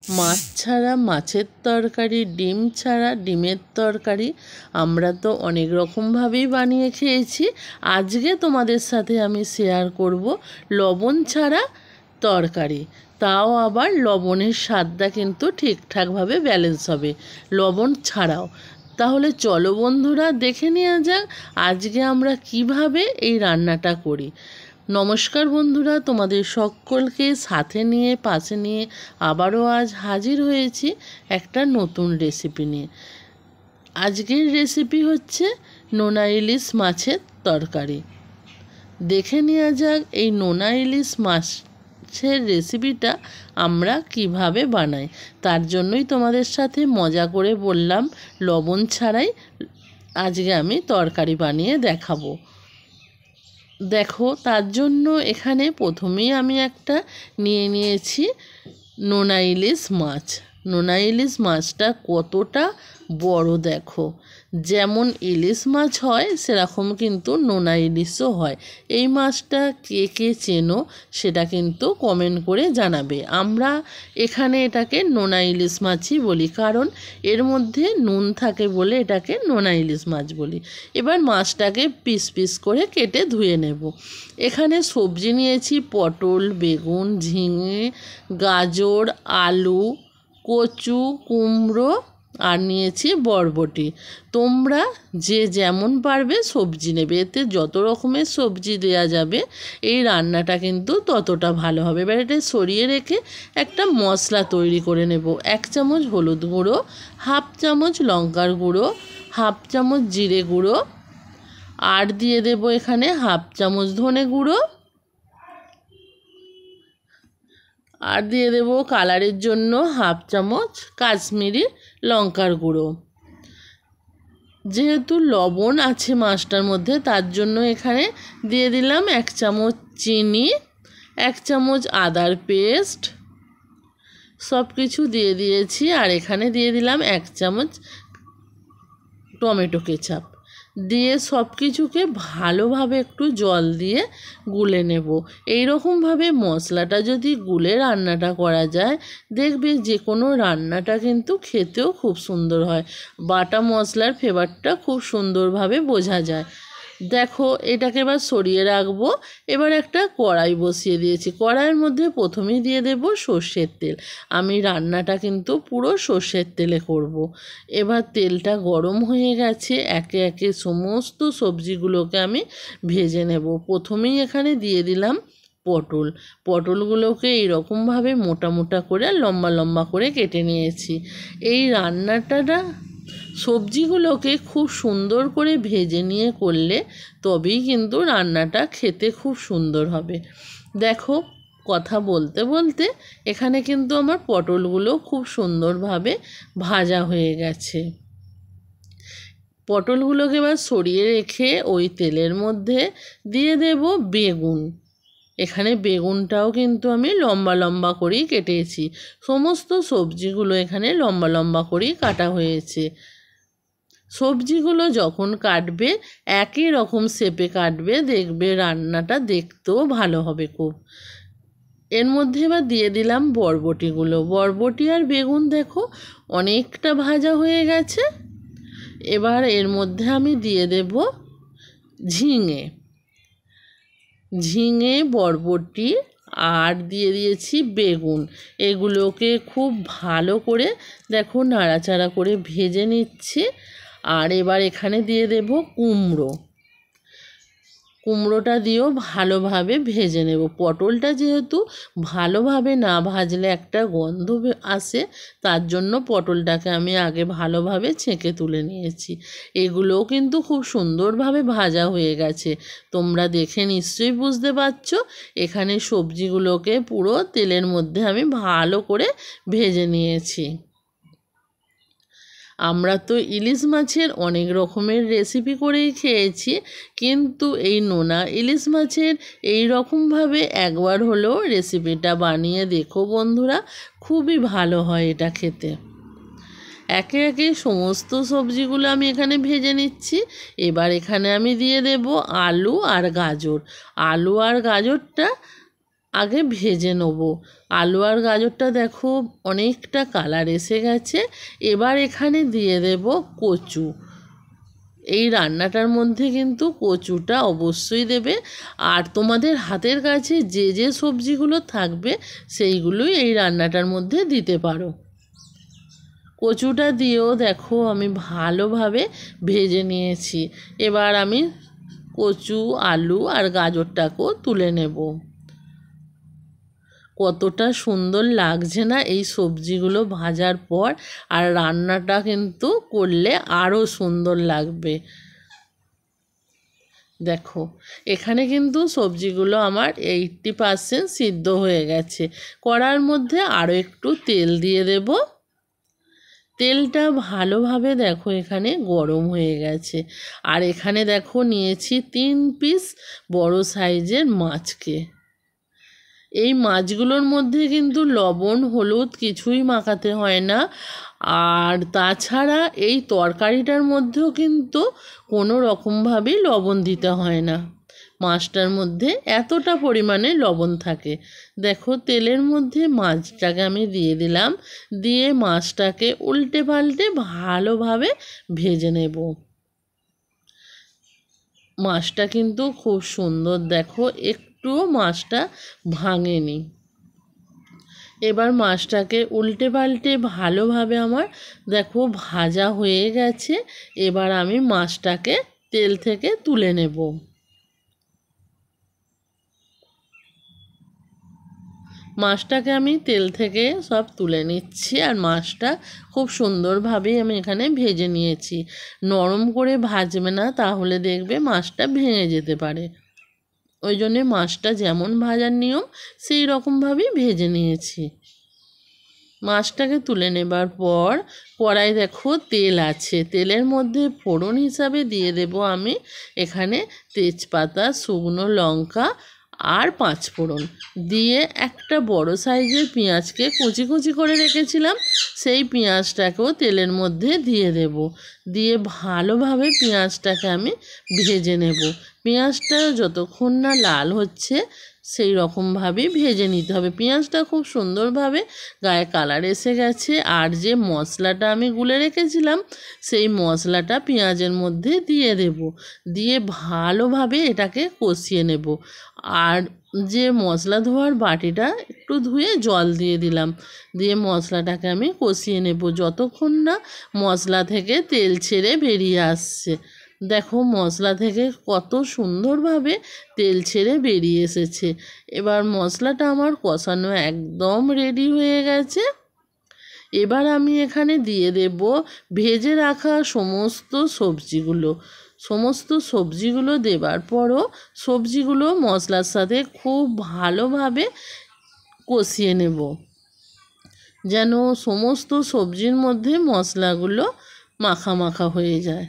মাছ ছাড়া মাছের তরকারি, ডিম ছাড়া ডিমের তরকারি আমরা তো অনেক রকমভাবেই বানিয়ে খেয়েছি। আজকে তোমাদের সাথে আমি শেয়ার করব লবণ ছাড়া তরকারি, তাও আবার লবণের স্বাদটা কিন্তু ঠিকঠাকভাবে ব্যালেন্স হবে লবণ ছাড়াও। তাহলে চলো বন্ধুরা, দেখে নেওয়া যাক আজকে আমরা কিভাবে এই রান্নাটা করি। নমস্কার বন্ধুরা, তোমাদের সকলকে সাথে নিয়ে পাশে নিয়ে আবারও আজ হাজির হয়েছি একটা নতুন রেসিপি নিয়ে। আজকের রেসিপি হচ্ছে নোনা ইলিশ মাছের তরকারি। দেখে নেওয়া যাক এই নোনা ইলিশ মাছের রেসিপিটা আমরা কিভাবে বানাই। তার জন্যই তোমাদের সাথে মজা করে বললাম লবণ ছাড়াই আজকে আমি তরকারি বানিয়ে দেখাবো। দেখো, তার জন্য এখানে প্রথমেই আমি একটা নিয়ে নিয়েছি নোনা ইলিশ মাছ। নোনা ইলিশ মাছটা কতটা বড় দেখো, যেমন ইলিশ মাছ হয় সেরকম কিন্তু নোনা ইলিশও হয়। এই মাছটা কে কে চেনো সেটা কিন্তু কমেন্ট করে জানাবে। আমরা এখানে এটাকে নোনা ইলিশ মাছই বলি, কারণ এর মধ্যে নুন থাকে বলে এটাকে নোনা ইলিশ মাছ বলি। এবার মাছটাকে পিস পিস করে কেটে ধুয়ে নেব। এখানে সবজি নিয়েছি পটল, বেগুন, ঝিঙে, গাজর, আলু, কচু, কুমড়ো আর নিয়েছি বরবটি। তোমরা যে যেমন পারবে সবজি নেবে, এতে যত রকমের সবজি দেওয়া যাবে এই রান্নাটা কিন্তু ততটা ভালো হবে। এবার এটা সরিয়ে রেখে একটা মশলা তৈরি করে নেব। 1 চামচ হলুদ গুঁড়ো, 1/2 চামচ লঙ্কার গুঁড়ো, 1/2 চামচ জিরে গুঁড়ো, আর দিয়ে দেব এখানে 1/2 চামচ ধনে গুঁড়ো, আর দিয়ে দেব কালারের জন্য 1/2 চামচ কাশ্মীরি লঙ্কার গুঁড়ো। যেহেতু লবণ আছে মাছটার মধ্যে, তার জন্য এখানে দিয়ে দিলাম 1 চামচ চিনি, 1 চামচ আদার পেস্ট, সব কিছু দিয়ে দিয়েছি। আর এখানে দিয়ে দিলাম 1 চামচ টমেটো কেচাপ দিয়ে সব কিছুকে ভালোভাবে একটু জল দিয়ে গুলে নেব। এই রকমভাবে মশলাটা যদি গুলে রান্নাটা করা যায়, দেখবে যে কোনো রান্নাটা কিন্তু খেতেও খুব সুন্দর হয়। বাটা মশলার ফ্লেভারটা খুব সুন্দরভাবে বোঝা যায়। দেখো, এটাকে এবার সরিয়ে রাখবো। এবার একটা কড়াই বসিয়ে দিয়েছি। কড়াইয়ের মধ্যে প্রথমেই দিয়ে দেব সর্ষের তেল। আমি রান্নাটা কিন্তু পুরো সর্ষের তেলে করব। এবার তেলটা গরম হয়ে গেছে, একে একে সমস্ত সবজিগুলোকে আমি ভেজে নেব। প্রথমেই এখানে দিয়ে দিলাম পটল। পটলগুলোকে এইরকমভাবে মোটা মোটা করে লম্বা লম্বা করে কেটে নিয়েছি। এই রান্নাটা সবজিগুলোকে খুব সুন্দর করে ভেজে নিয়ে করলে তবেই কিন্তু রান্নাটা খেতে খুব সুন্দর হবে। দেখো, কথা বলতে বলতে এখানে কিন্তু আমার পটলগুলো খুব সুন্দরভাবে ভাজা হয়ে গেছে। পটলগুলোকে এবার সরিয়ে রেখে ওই তেলের মধ্যে দিয়ে দেব বেগুন। এখানে বেগুনটাও কিন্তু আমি লম্বা লম্বা করেই কেটেছি। সমস্ত সবজিগুলো এখানে লম্বা লম্বা করেই কাটা হয়েছে। সবজিগুলো যখন কাটবে একই রকম শেপে কাটবে, দেখবে রান্নাটা দেখতেও ভালো হবে খুব। এর মধ্যে এবার দিয়ে দিলাম বরবটিগুলো। বরবটি আর বেগুন দেখো অনেকটা ভাজা হয়ে গেছে। এবার এর মধ্যে আমি দিয়ে দেব ঝিঙে, বরবটি আর দিয়ে দিয়েছি বেগুন। এগুলোকে খুব ভালো করে দেখো নাড়াচাড়া করে ভেজে নিচ্ছি। আর এবার এখানে দিয়ে দেব কুমড়োটা দিয়েও ভালোভাবে ভেজে নেব। পটলটা যেহেতু ভালোভাবে না ভাজলে একটা গন্ধ আসে, তার জন্য পটলটাকে আমি আগে ভালোভাবে ছেঁকে তুলে নিয়েছি। এগুলোও কিন্তু খুব সুন্দরভাবে ভাজা হয়ে গেছে। তোমরা দেখে নিশ্চয়ই বুঝতে পারছো। এখানে সবজিগুলোকে পুরো তেলের মধ্যে আমি ভালো করে ভেজে নিয়েছি। আমরা তো ইলিশ মাছের অনেক রকমের রেসিপি করেই খেয়েছি, কিন্তু এই নোনা ইলিশ মাছের এই রকমভাবে একবার হলেও রেসিপিটা বানিয়ে দেখো বন্ধুরা, খুবই ভালো হয় এটা খেতে। একে একে সমস্ত সবজিগুলো আমি এখানে ভেজে নিচ্ছি। এবার এখানে আমি দিয়ে দেব আলু আর গাজর। আলু আর গাজরটা আগে ভেজে নেব। আলু আর গাজরটা দেখো অনেকটা কালার এসে গেছে। এবার এখানে দিয়ে দেব কচু। এই রান্নাটার মধ্যে কিন্তু কচুটা অবশ্যই দেবে। আর তোমাদের হাতের কাছে যে যে সবজিগুলো থাকবে সেইগুলোই এই রান্নাটার মধ্যে দিতে পারো। কচুটা দিয়েও দেখো আমি ভালোভাবে ভেজে নিয়েছি। এবার আমি কচু, আলু আর গাজরটাকেও তুলে নেব। কতটা সুন্দর লাগছে না এই সবজিগুলো ভাজার পর, আর রান্নাটা কিন্তু করলে আরও সুন্দর লাগবে। দেখো এখানে কিন্তু সবজিগুলো আমার 80% সিদ্ধ হয়ে গেছে। কড়ার মধ্যে আরও একটু তেল দিয়ে দেব। তেলটা ভালোভাবে দেখো এখানে গরম হয়ে গেছে। আর এখানে দেখো নিয়েছি 3 পিস বড় সাইজের মাছকে। এই মাছগুলোর মধ্যে কিন্তু লবণ হলুদ কিছুই মাখাতে হয় না। আর তাছাড়া এই তরকারিটার মধ্যেও কিন্তু কোনো রকমভাবেই লবণ দিতে হয় না। মাছটার মধ্যে এতটা পরিমাণে লবণ থাকে। দেখো তেলের মধ্যে মাছটাকে আমি দিয়ে দিলাম, দিয়ে মাছটাকে উল্টে পাল্টে ভালোভাবে ভেজে নেব। মাছটা কিন্তু খুব সুন্দর, দেখো একটুও মাছটা ভাঙেনি। এবার মাছটাকে উল্টে পাল্টে ভালোভাবে আমার দেখো ভাজা হয়ে গেছে। এবার আমি মাছটাকে তেল থেকে তুলে নেব। মাছটাকে আমি তেল থেকে সব তুলে নিচ্ছি। আর মাছটা খুব সুন্দরভাবেই আমি এখানে ভেজে নিয়েছি। নরম করে ভাজবে না, তাহলে দেখবে মাছটা ভেঙে যেতে পারে। ওই জন্যে মাছটা যেমন ভাজার নিয়ম সেই রকমভাবেই ভেজে নিয়েছি। মাছটাকে তুলে নেবার পর কড়াই দেখো তেল আছে। তেলের মধ্যে ফোড়ন হিসাবে দিয়ে দেব আমি এখানে তেজপাতা, শুকনো লঙ্কা আর 5 ফোড়ন দিয়ে একটা বড় সাইজের পেঁয়াজকে কুচি কুচি করে রেখেছিলাম, সেই পেঁয়াজটাকেও তেলের মধ্যে দিয়ে দেব। দিয়ে ভালোভাবে পেঁয়াজটাকে আমি ভেজে নেব। পেঁয়াজটা যতক্ষণ না লাল হচ্ছে সেই রকমভাবেই ভেজে নিতে হবে। পেঁয়াজটা খুব সুন্দরভাবে গায়ে কালার এসে গেছে। আর যে মশলাটা আমি গুলে রেখেছিলাম সেই মশলাটা পেঁয়াজের মধ্যে দিয়ে দেব। দিয়ে ভালোভাবে এটাকে কষিয়ে নেব। আর যে মশলা ধোয়ার বাটিটা একটু ধুয়ে জল দিয়ে দিলাম, দিয়ে মশলাটাকে আমি কষিয়ে নেব যতক্ষণ না মশলা থেকে তেল ছেড়ে বেরিয়ে আসছে। দেখো মশলা থেকে কত সুন্দরভাবে তেল ছেড়ে বেরিয়ে এসেছে। এবার মশলাটা আমার কষানো একদম রেডি হয়ে গেছে। এবার আমি এখানে দিয়ে দেব ভেজে রাখা সমস্ত সবজিগুলো। সমস্ত সবজিগুলো দেবার পরও সবজিগুলো মশলার সাথে খুব ভালোভাবে কষিয়ে নেব, যেন সমস্ত সবজির মধ্যে মশলাগুলো মাখা মাখা হয়ে যায়।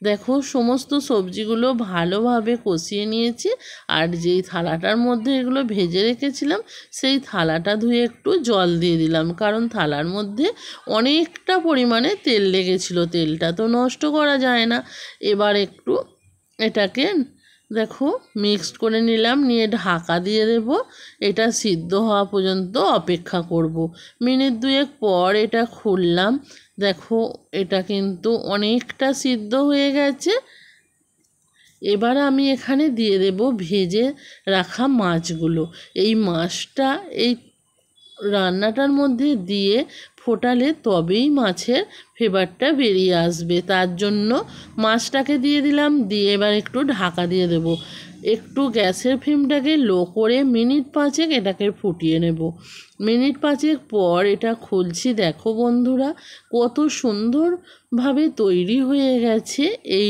দেখো সমস্ত সবজিগুলো ভালোভাবে কষিয়ে নিয়েছি। আর যেই থালাটার মধ্যে এগুলো ভেজে রেখেছিলাম সেই থালাটা ধুয়ে একটু জল দিয়ে দিলাম, কারণ থালার মধ্যে অনেকটা পরিমাণে তেল লেগেছিল। তেলটা তো নষ্ট করা যায় না। এবার একটু এটাকে দেখো মিক্সড করে নিলাম, নিয়ে ঢাকা দিয়ে দেব। এটা সিদ্ধ হওয়া পর্যন্ত অপেক্ষা করব। মিনিট 2 পর এটা খুললাম। দেখো এটা কিন্তু অনেকটা সিদ্ধ হয়ে গেছে। এবার আমি এখানে দিয়ে দেব ভেজে রাখা মাছগুলো। এই মাছটা এই রান্নাটার মধ্যে দিয়ে ফোটালে তবেই মাছের ফ্লেভারটা বেরিয়ে আসবে। তার জন্য মাছটাকে দিয়ে দিলাম, দিয়ে এবার একটু ঢাকা দিয়ে দেব। একটু গ্যাসের ফ্লেমটাকে লো করে মিনিট 5 এটাকে ফুটিয়ে নেব। মিনিট 5 পর এটা খুলছি। দেখো বন্ধুরা কত সুন্দরভাবে তৈরি হয়ে গেছে এই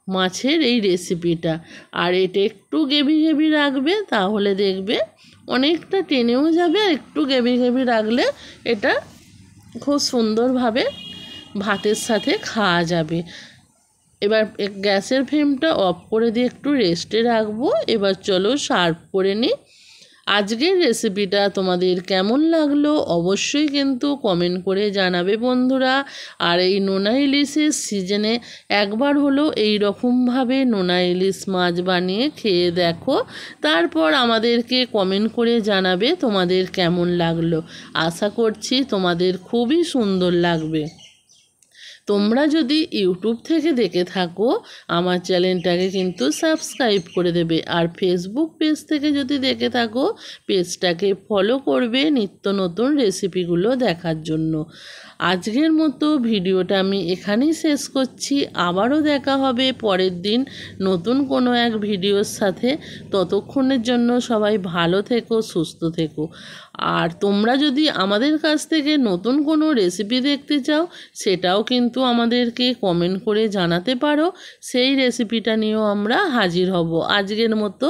মাছের এই রেসিপিটা। আর এটা একটু গ্রেভি গ্রেভি রাখবে, তাহলে দেখবে অনেকটা টেনেও যাবে। আর একটু গ্রেভি গ্রেভি রাখলে এটা খুব সুন্দরভাবে ভাতের সাথে খাওয়া যাবে। এবার গ্যাসের ফ্লেমটা অফ করে দিয়ে একটু রেস্টে রাখবো। এবার চলো সার্ভ করে নিই। আজকের রেসিপিটা তোমাদের কেমন লাগলো অবশ্যই কিন্তু কমেন্ট করে জানাবে বন্ধুরা। আর এই নোনা ইলিশের সিজনে একবার হলো এই রকমভাবে নোনা ইলিশ মাছ বানিয়ে খেয়ে দেখো, তারপর আমাদেরকে কমেন্ট করে জানাবে তোমাদের কেমন লাগলো। আশা করছি তোমাদের খুবই সুন্দর লাগবে। তোমরা যদি ইউটিউব থেকে দেখে থাকো আমার চ্যানেলটাকে কিন্তু সাবস্ক্রাইব করে দেবে, আর ফেসবুক পেজ থেকে যদি দেখে থাকো পেজটাকে ফলো করবে নিত্য নতুন রেসিপিগুলো দেখার জন্য। আজকের মতো ভিডিওটা আমি এখানেই শেষ করছি। আবারও দেখা হবে পরের দিন নতুন কোনো এক ভিডিওর সাথে। ততক্ষণের জন্য সবাই ভালো থেকো, সুস্থ থেকো। আর তোমরা যদি আমাদের কাছ থেকে নতুন কোনো রেসিপি দেখতে চাও সেটাও কিন্তু আমাদেরকে কমেন্ট করে জানাতে পারো। সেই রেসিপিটা নিয়েও আমরা হাজির হব। আজকের মতো